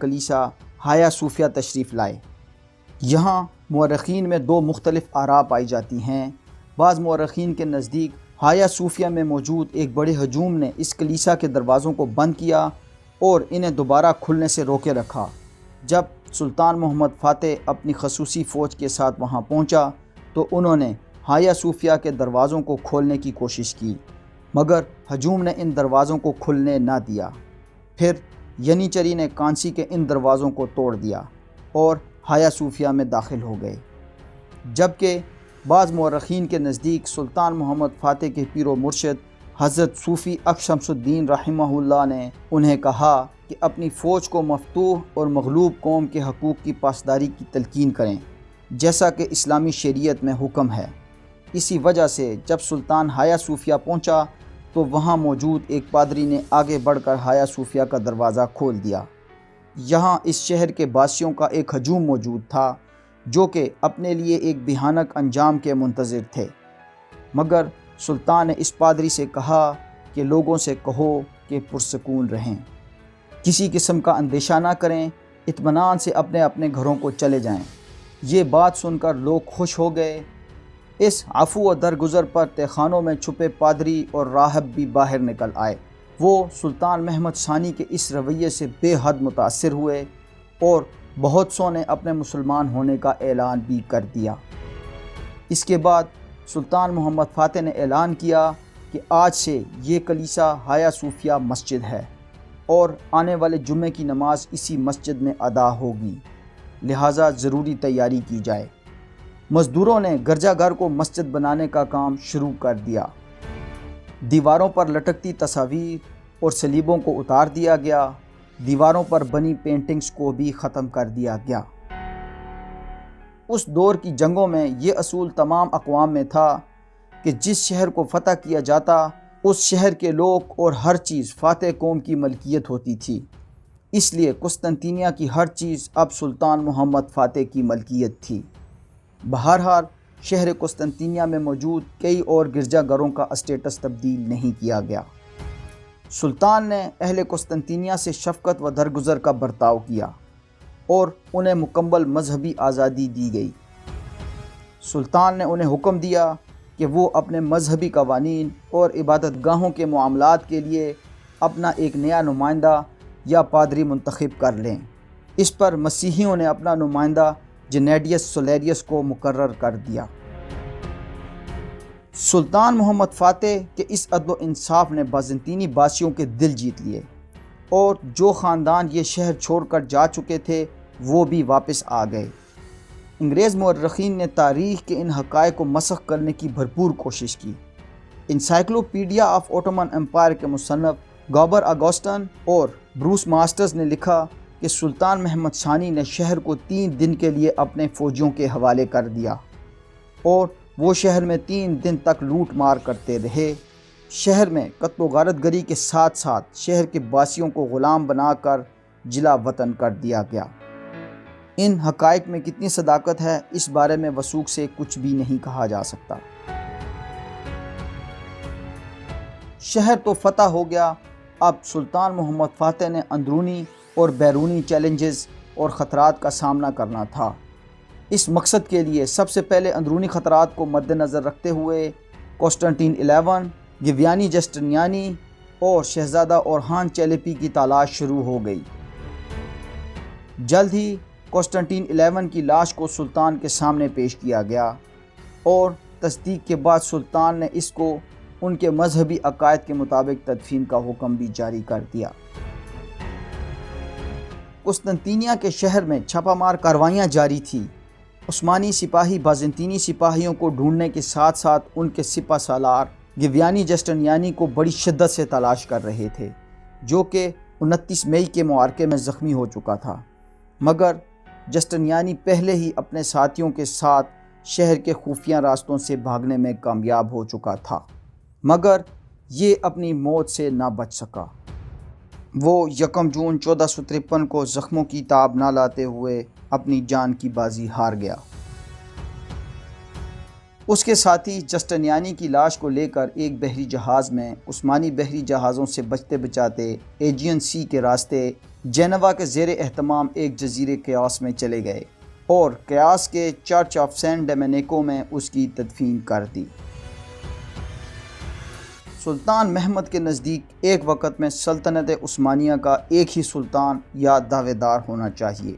کلیسا ہایا صوفیہ تشریف لائے۔ یہاں مورخین میں دو مختلف آراء پائی جاتی ہیں۔ بعض مورخین کے نزدیک ہایا صوفیہ میں موجود ایک بڑے ہجوم نے اس کلیسا کے دروازوں کو بند کیا اور انہیں دوبارہ کھلنے سے روکے رکھا۔ جب سلطان محمد فاتح اپنی خصوصی فوج کے ساتھ وہاں پہنچا تو انہوں نے ہایا صوفیہ کے دروازوں کو کھولنے کی کوشش کی، مگر ہجوم نے ان دروازوں کو کھلنے نہ دیا۔ پھر ینیچری نے کانسی کے ان دروازوں کو توڑ دیا اور ہایا صوفیہ میں داخل ہو گئے، جبکہ بعض مورخین کے نزدیک سلطان محمد فاتح کے پیر و مرشد حضرت صوفی اکھ شمس الدین رحمہ اللہ نے انہیں کہا کہ اپنی فوج کو مفتوح اور مغلوب قوم کے حقوق کی پاسداری کی تلقین کریں، جیسا کہ اسلامی شریعت میں حکم ہے۔ اسی وجہ سے جب سلطان ہایا صوفیہ پہنچا تو وہاں موجود ایک پادری نے آگے بڑھ کر ہایا صوفیہ کا دروازہ کھول دیا۔ یہاں اس شہر کے باسیوں کا ایک ہجوم موجود تھا جو کہ اپنے لیے ایک بھیانک انجام کے منتظر تھے، مگر سلطان نے اس پادری سے کہا کہ لوگوں سے کہو کہ پرسکون رہیں، کسی قسم کا اندیشہ نہ کریں، اطمینان سے اپنے اپنے گھروں کو چلے جائیں۔ یہ بات سن کر لوگ خوش ہو گئے۔ اس عفو و درگزر پر تہخانوں میں چھپے پادری اور راہب بھی باہر نکل آئے۔ وہ سلطان محمد ثانی کے اس رویے سے بے حد متاثر ہوئے اور بہت سو نے اپنے مسلمان ہونے کا اعلان بھی کر دیا۔ اس کے بعد سلطان محمد فاتح نے اعلان کیا کہ آج سے یہ کلیسا ہایا صوفیہ مسجد ہے اور آنے والے جمعے کی نماز اسی مسجد میں ادا ہوگی، لہٰذا ضروری تیاری کی جائے۔ مزدوروں نے گرجا گھر کو مسجد بنانے کا کام شروع کر دیا۔ دیواروں پر لٹکتی تصاویر اور صلیبوں کو اتار دیا گیا، دیواروں پر بنی پینٹنگز کو بھی ختم کر دیا گیا۔ اس دور کی جنگوں میں یہ اصول تمام اقوام میں تھا کہ جس شہر کو فتح کیا جاتا اس شہر کے لوگ اور ہر چیز فاتح قوم کی ملکیت ہوتی تھی، اس لیے قسطنطنیہ کی ہر چیز اب سلطان محمد فاتح کی ملکیت تھی۔ بہرحال شہر قسطنطنیہ میں موجود کئی اور گرجا گھروں کا اسٹیٹس تبدیل نہیں کیا گیا۔ سلطان نے اہل قسطنطنیہ سے شفقت و درگزر کا برتاؤ کیا اور انہیں مکمل مذہبی آزادی دی گئی۔ سلطان نے انہیں حکم دیا کہ وہ اپنے مذہبی قوانین اور عبادت گاہوں کے معاملات کے لیے اپنا ایک نیا نمائندہ یا پادری منتخب کر لیں۔ اس پر مسیحیوں نے اپنا نمائندہ جنیڈیس سولیریس کو مقرر کر دیا۔ سلطان محمد فاتح کے اس عدل و انصاف نے بازنطینی باسیوں کے دل جیت لیے اور جو خاندان یہ شہر چھوڑ کر جا چکے تھے وہ بھی واپس آ گئے۔ انگریز مورخین نے تاریخ کے ان حقائق کو مسخ کرنے کی بھرپور کوشش کی۔ انسائکلوپیڈیا آف اوٹومن امپائر کے مصنف گابر اگوسٹن اور بروس ماسٹرز نے لکھا کہ سلطان محمد ثانی نے شہر کو 3 دن کے لیے اپنے فوجیوں کے حوالے کر دیا اور وہ شہر میں 3 دن تک لوٹ مار کرتے رہے۔ شہر میں قتل و غارت گری کے ساتھ ساتھ شہر کے باسیوں کو غلام بنا کر جلا وطن کر دیا گیا۔ ان حقائق میں کتنی صداقت ہے اس بارے میں وثوق سے کچھ بھی نہیں کہا جا سکتا۔ شہر تو فتح ہو گیا، اب سلطان محمد فاتح نے اندرونی اور بیرونی چیلنجز اور خطرات کا سامنا کرنا تھا۔ اس مقصد کے لیے سب سے پہلے اندرونی خطرات کو مد نظر رکھتے ہوئے قسطنطین 11، گویانی جسٹنیانی اور شہزادہ اورہان چیلیپی کی تلاش شروع ہو گئی۔ جلد ہی قسطنطین 11 کی لاش کو سلطان کے سامنے پیش کیا گیا اور تصدیق کے بعد سلطان نے اس کو ان کے مذہبی عقائد کے مطابق تدفین کا حکم بھی جاری کر دیا۔ قسطنطنیہ کے شہر میں چھاپہ مار کارروائیاں جاری تھیں۔ عثمانی سپاہی بازنطینی سپاہیوں کو ڈھونڈنے کے ساتھ ساتھ ان کے سپہ سالار گویانی جسٹنیانی کو بڑی شدت سے تلاش کر رہے تھے، جو کہ 29 مئی کے معرکے میں زخمی ہو چکا تھا، مگر جسٹنیانی پہلے ہی اپنے ساتھیوں کے ساتھ شہر کے خفیہ راستوں سے بھاگنے میں کامیاب ہو چکا تھا، مگر یہ اپنی موت سے نہ بچ سکا۔ وہ 1 جون 1453 کو زخموں کی تاب نہ لاتے ہوئے اپنی جان کی بازی ہار گیا۔ اس کے ساتھی جسٹنیانی کی لاش کو لے کر ایک بحری جہاز میں عثمانی بحری جہازوں سے بچتے بچاتے ایجین سی کے راستے جینوا کے زیر اہتمام ایک جزیرے قیاس میں چلے گئے اور قیاس کے چرچ آف سین ڈومینیکو میں اس کی تدفین کر دی۔ سلطان محمد کے نزدیک ایک وقت میں سلطنت عثمانیہ کا ایک ہی سلطان یا دعوے دار ہونا چاہیے،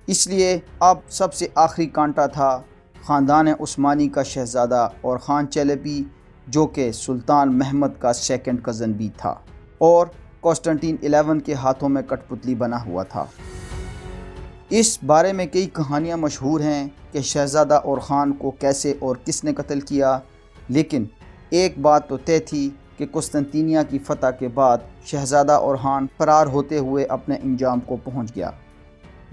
اس لیے اب سب سے آخری کانٹا تھا خاندان عثمانی کا شہزادہ اور خان چیلیپی، جو کہ سلطان محمد کا سیکنڈ کزن بھی تھا اور قسطنطین 11 کے ہاتھوں میں کٹ پتلی بنا ہوا تھا۔ اس بارے میں کئی کہانیاں مشہور ہیں کہ شہزادہ اور خان کو کیسے اور کس نے قتل کیا، لیکن ایک بات تو طے تھی کہ قسطنطینیہ کی فتح کے بعد شہزادہ اور خان فرار ہوتے ہوئے اپنے انجام کو پہنچ گیا۔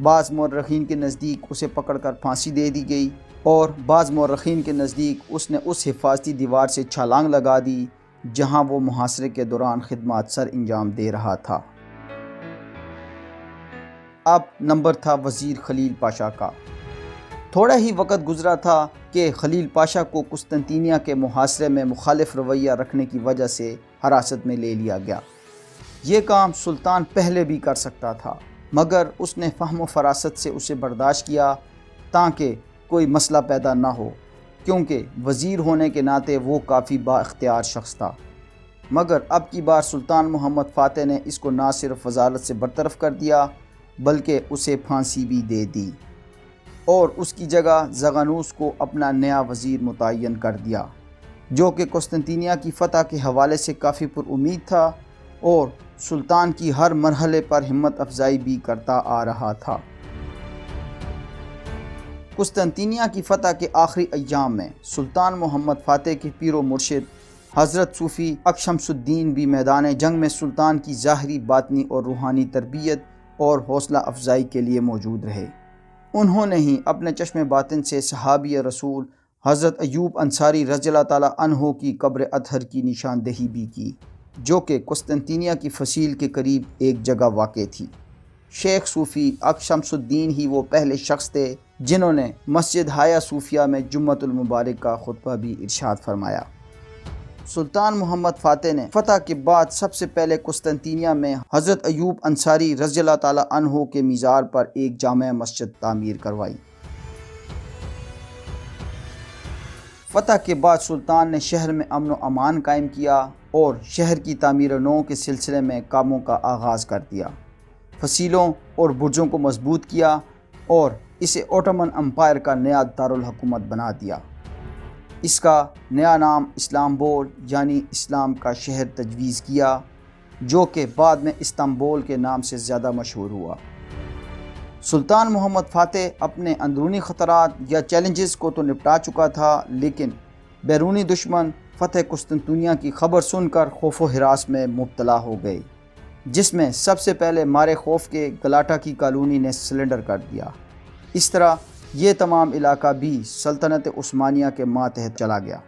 بعض مورخین کے نزدیک اسے پکڑ کر پھانسی دے دی گئی اور بعض مورخین کے نزدیک اس نے اس حفاظتی دیوار سے چھلانگ لگا دی جہاں وہ محاصرے کے دوران خدمات سر انجام دے رہا تھا۔ اب نمبر تھا وزیر خلیل پاشا کا۔ تھوڑا ہی وقت گزرا تھا کہ خلیل پاشا کو قسطنطینیہ کے محاصرے میں مخالف رویہ رکھنے کی وجہ سے حراست میں لے لیا گیا۔ یہ کام سلطان پہلے بھی کر سکتا تھا، مگر اس نے فہم و فراست سے اسے برداشت کیا تاکہ کوئی مسئلہ پیدا نہ ہو، کیونکہ وزیر ہونے کے ناطے وہ کافی با اختیار شخص تھا۔ مگر اب کی بار سلطان محمد فاتح نے اس کو نہ صرف وزارت سے برطرف کر دیا بلکہ اسے پھانسی بھی دے دی اور اس کی جگہ زغانوس کو اپنا نیا وزیر متعین کر دیا، جو کہ قسطنطینیہ کی فتح کے حوالے سے کافی پر امید تھا اور سلطان کی ہر مرحلے پر ہمت افزائی بھی کرتا آ رہا تھا۔ قسطنطینیہ کی فتح کے آخری ایام میں سلطان محمد فاتح کے پیر و مرشد حضرت صوفی اکشمس الدین بھی میدان جنگ میں سلطان کی ظاہری، باطنی اور روحانی تربیت اور حوصلہ افزائی کے لیے موجود رہے۔ انہوں نے ہی اپنے چشم باطن سے صحابی رسول حضرت ایوب انصاری رضی اللہ تعالیٰ عنہ کی قبر اطہر کی نشاندہی بھی کی، جو کہ قسطنطینیہ کی فصیل کے قریب ایک جگہ واقع تھی۔ شیخ صوفی اکشمس الدین ہی وہ پہلے شخص تھے جنہوں نے مسجد ہایا صوفیہ میں جمعۃ المبارک کا خطبہ بھی ارشاد فرمایا۔ سلطان محمد فاتح نے فتح کے بعد سب سے پہلے قسطنطینیہ میں حضرت ایوب انصاری رضی اللہ تعالیٰ عنہ کے مزار پر ایک جامع مسجد تعمیر کروائی۔ فتح کے بعد سلطان نے شہر میں امن و امان قائم کیا اور شہر کی تعمیر نو کے سلسلے میں کاموں کا آغاز کر دیا، فصیلوں اور برجوں کو مضبوط کیا اور اسے اوٹومن امپائر کا نیا دارالحکومت بنا دیا۔ اس کا نیا نام اسلامبول یعنی اسلام کا شہر تجویز کیا، جو کہ بعد میں استنبول کے نام سے زیادہ مشہور ہوا۔ سلطان محمد فاتح اپنے اندرونی خطرات یا چیلنجز کو تو نپٹا چکا تھا، لیکن بیرونی دشمن فتح قسطنطنیہ کی خبر سن کر خوف و ہراس میں مبتلا ہو گئے، جس میں سب سے پہلے مارے خوف کے گلاٹا کی کالونی نے سلنڈر کر دیا۔ اس طرح یہ تمام علاقہ بھی سلطنت عثمانیہ کے ماتحت چلا گیا۔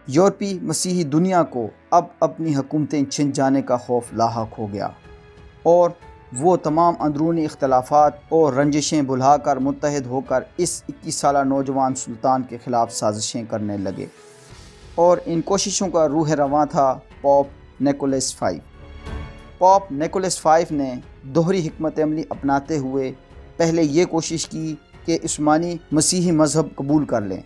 یورپی مسیحی دنیا کو اب اپنی حکومتیں چھن جانے کا خوف لاحق ہو گیا اور وہ تمام اندرونی اختلافات اور رنجشیں بھلا کر متحد ہو کر اس 21 سالہ نوجوان سلطان کے خلاف سازشیں کرنے لگے، اور ان کوششوں کا روح رواں تھا Pope Nicholas V۔ Pope Nicholas V نے دوہری حکمت عملی اپناتے ہوئے پہلے یہ کوشش کی کہ عثمانی مسیحی مذہب قبول کر لیں۔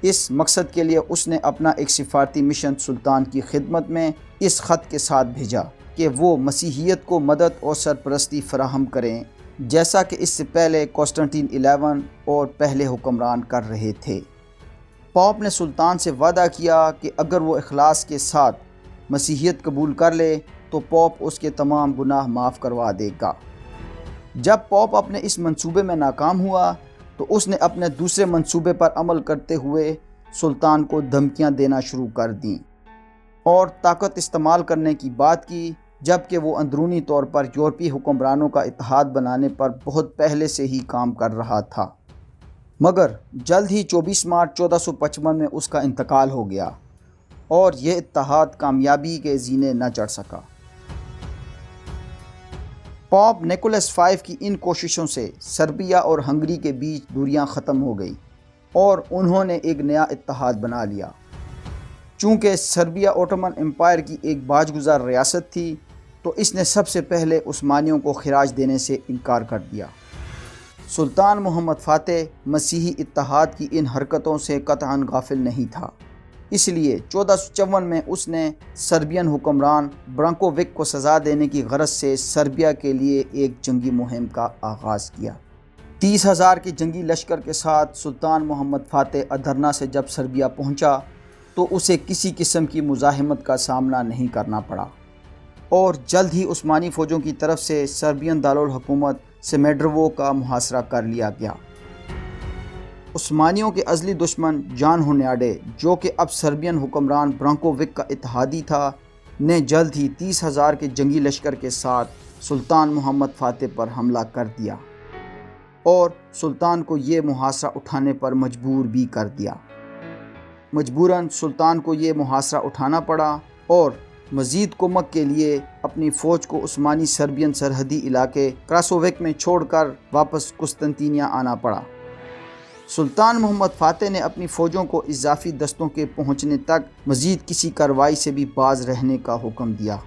اس مقصد کے لیے اس نے اپنا ایک سفارتی مشن سلطان کی خدمت میں اس خط کے ساتھ بھیجا کہ وہ مسیحیت کو مدد اور سرپرستی فراہم کریں، جیسا کہ اس سے پہلے قسطنطین 11 اور پہلے حکمران کر رہے تھے۔ پوپ نے سلطان سے وعدہ کیا کہ اگر وہ اخلاص کے ساتھ مسیحیت قبول کر لے تو پوپ اس کے تمام گناہ معاف کروا دے گا۔ جب پوپ اپنے اس منصوبے میں ناکام ہوا تو اس نے اپنے دوسرے منصوبے پر عمل کرتے ہوئے سلطان کو دھمکیاں دینا شروع کر دیں اور طاقت استعمال کرنے کی بات کی، جبکہ وہ اندرونی طور پر یورپی حکمرانوں کا اتحاد بنانے پر بہت پہلے سے ہی کام کر رہا تھا۔ مگر جلد ہی 24 مارچ 1455 میں اس کا انتقال ہو گیا اور یہ اتحاد کامیابی کے زینے نہ چڑھ سکا۔ پوپ نیکولس V کی ان کوششوں سے سربیا اور ہنگری کے بیچ دوریاں ختم ہو گئی اور انہوں نے ایک نیا اتحاد بنا لیا۔ چونکہ سربیا اوٹومن امپائر کی ایک باج گزار ریاست تھی، تو اس نے سب سے پہلے عثمانیوں کو خراج دینے سے انکار کر دیا۔ سلطان محمد فاتح مسیحی اتحاد کی ان حرکتوں سے قطعاً غافل نہیں تھا، اس لیے 1454 میں اس نے سربین حکمران برانکووک کو سزا دینے کی غرض سے سربیا کے لیے ایک جنگی مہم کا آغاز کیا۔ 30,000 کے جنگی لشکر کے ساتھ سلطان محمد فاتح ادرنا سے جب سربیا پہنچا تو اسے کسی قسم کی مزاحمت کا سامنا نہیں کرنا پڑا اور جلد ہی عثمانی فوجوں کی طرف سے سربین دارالحکومت سمیڈروو کا محاصرہ کر لیا گیا۔ عثمانیوں کے ازلی دشمن جان ہونیاڈے، جو کہ اب سربین حکمران برانکووک کا اتحادی تھا، نے جلد ہی 30,000 کے جنگی لشکر کے ساتھ سلطان محمد فاتح پر حملہ کر دیا اور سلطان کو یہ محاصرہ اٹھانے پر مجبور بھی کر دیا۔ مجبوراً سلطان کو یہ محاصرہ اٹھانا پڑا اور مزید کمک کے لیے اپنی فوج کو عثمانی سربین سرحدی علاقے کراسووک میں چھوڑ کر واپس قسطنطنیہ آنا پڑا۔ سلطان محمد فاتح نے اپنی فوجوں کو اضافی دستوں کے پہنچنے تک مزید کسی کارروائی سے بھی باز رہنے کا حکم دیا۔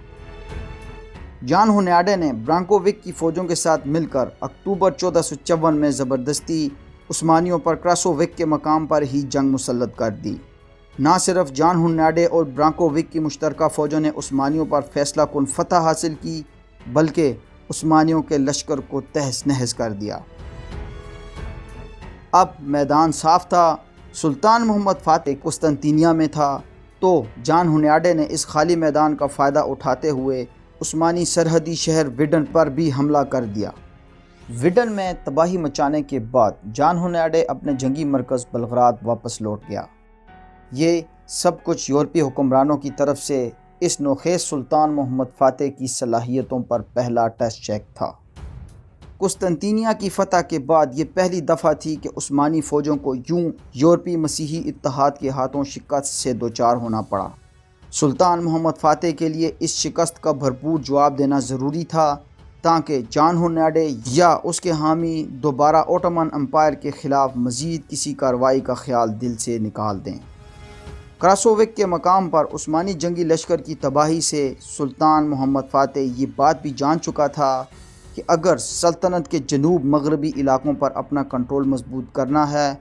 جان ہونیاڈے نے برانکووک کی فوجوں کے ساتھ مل کر اکتوبر 1454 میں زبردستی عثمانیوں پر کراسووک کے مقام پر ہی جنگ مسلط کر دی۔ نہ صرف جان ہونیاڈے اور برانکووک کی مشترکہ فوجوں نے عثمانیوں پر فیصلہ کن فتح حاصل کی، بلکہ عثمانیوں کے لشکر کو تہس نہس کر دیا۔ اب میدان صاف تھا۔ سلطان محمد فاتح قسطنطنیہ میں تھا تو جان ہونیاڈے نے اس خالی میدان کا فائدہ اٹھاتے ہوئے عثمانی سرحدی شہر وڈن پر بھی حملہ کر دیا۔ وڈن میں تباہی مچانے کے بعد جان ہونیاڈے اپنے جنگی مرکز بلغراد واپس لوٹ گیا۔ یہ سب کچھ یورپی حکمرانوں کی طرف سے اس نوخیز سلطان محمد فاتح کی صلاحیتوں پر پہلا ٹیسٹ چیک تھا۔ قسطنطنیہ کی فتح کے بعد یہ پہلی دفعہ تھی کہ عثمانی فوجوں کو یوں یورپی مسیحی اتحاد کے ہاتھوں شکست سے دوچار ہونا پڑا۔ سلطان محمد فاتح کے لیے اس شکست کا بھرپور جواب دینا ضروری تھا تاکہ جان ہونیاڈے یا اس کے حامی دوبارہ اوٹومن امپائر کے خلاف مزید کسی کارروائی کا خیال دل سے نکال دیں۔ کراسووک کے مقام پر عثمانی جنگی لشکر کی تباہی سے سلطان محمد فاتح یہ بات بھی جان چکا تھا کہ اگر سلطنت کے جنوب مغربی علاقوں پر اپنا کنٹرول مضبوط کرنا ہے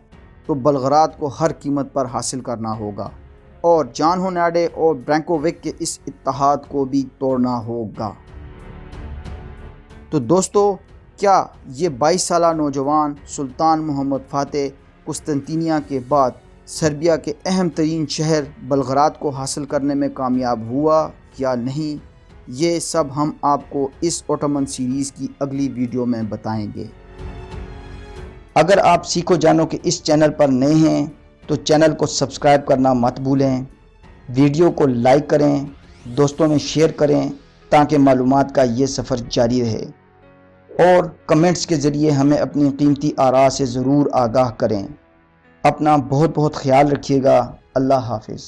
تو بلغراد کو ہر قیمت پر حاصل کرنا ہوگا اور جان ہونیاڈے اور برانکووک کے اس اتحاد کو بھی توڑنا ہوگا۔ تو دوستو، کیا یہ 22 سالہ نوجوان سلطان محمد فاتح قسطنطنیہ کے بعد سربیا کے اہم ترین شہر بلغراد کو حاصل کرنے میں کامیاب ہوا یا نہیں؟ یہ سب ہم آپ کو اس اوٹومن سیریز کی اگلی ویڈیو میں بتائیں گے۔ اگر آپ سیکھو جانو کے اس چینل پر نئے ہیں تو چینل کو سبسکرائب کرنا مت بھولیں، ویڈیو کو لائک کریں، دوستوں میں شیئر کریں تاکہ معلومات کا یہ سفر جاری رہے، اور کمنٹس کے ذریعے ہمیں اپنی قیمتی آراء سے ضرور آگاہ کریں۔ اپنا بہت خیال رکھیے گا۔ اللہ حافظ۔